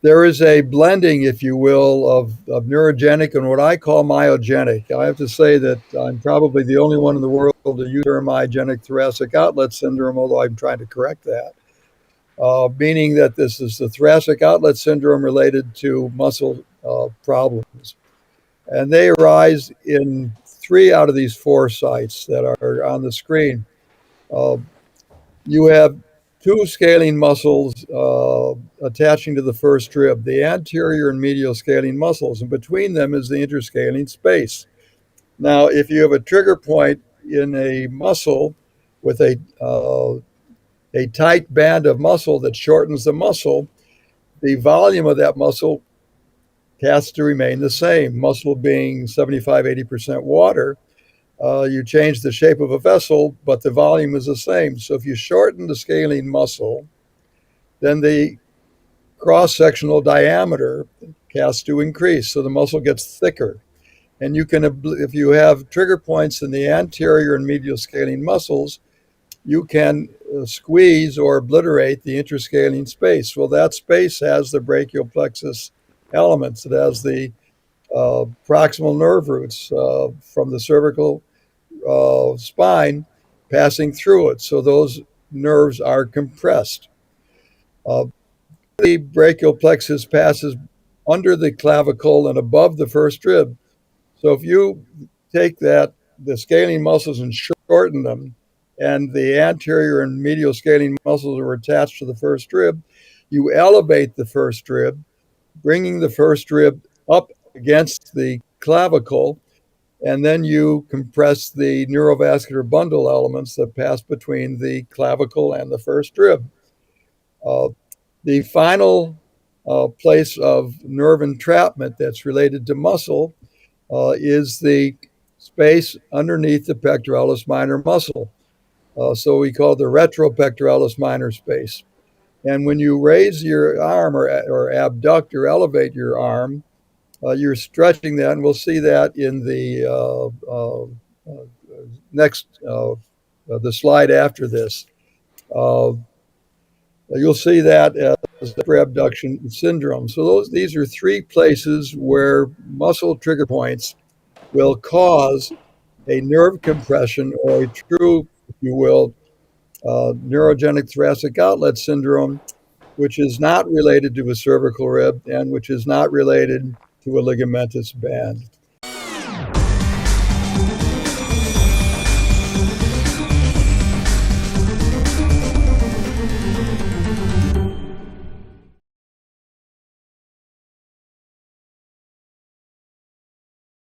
there is a blending, if you will, of neurogenic and what I call myogenic. I have to say that I'm probably the only one in the world to use the term myogenic thoracic outlet syndrome, although I'm trying to correct that, meaning that this is the thoracic outlet syndrome related to muscle problems. And they arise in 3 out of these 4 sites that are on the screen. You have 2 scalene muscles attaching to the first rib, the anterior and medial scalene muscles, and between them is the interscalene space. Now, if you have a trigger point in a muscle with a tight band of muscle that shortens the muscle, the volume of that muscle has to remain the same. Muscle being 75–80% water, you change the shape of a vessel, but the volume is the same. So if you shorten the scalene muscle, then the cross-sectional diameter has to increase, so the muscle gets thicker. And you can, if you have trigger points in the anterior and medial scalene muscles, you can squeeze or obliterate the interscalene space. Well, that space has the brachial plexus elements. It has the proximal nerve roots from the cervical spine passing through it. So those nerves are compressed. The brachial plexus passes under the clavicle and above the first rib. So if you take the scalene muscles and shorten them, and the anterior and medial scalene muscles are attached to the first rib, you elevate the first rib, bringing the first rib up against the clavicle, and then you compress the neurovascular bundle elements that pass between the clavicle and the first rib. The final place of nerve entrapment that's related to muscle is the space underneath the pectoralis minor muscle. So we call it the retro-pectoralis minor space. And when you raise your arm or abduct or elevate your arm, you're stretching that, and we'll see that in the next, the slide after this. You'll see that as the abduction syndrome. So these are 3 places where muscle trigger points will cause a nerve compression or a true, if you will, neurogenic thoracic outlet syndrome, which is not related to a cervical rib and which is not related to a ligamentous band.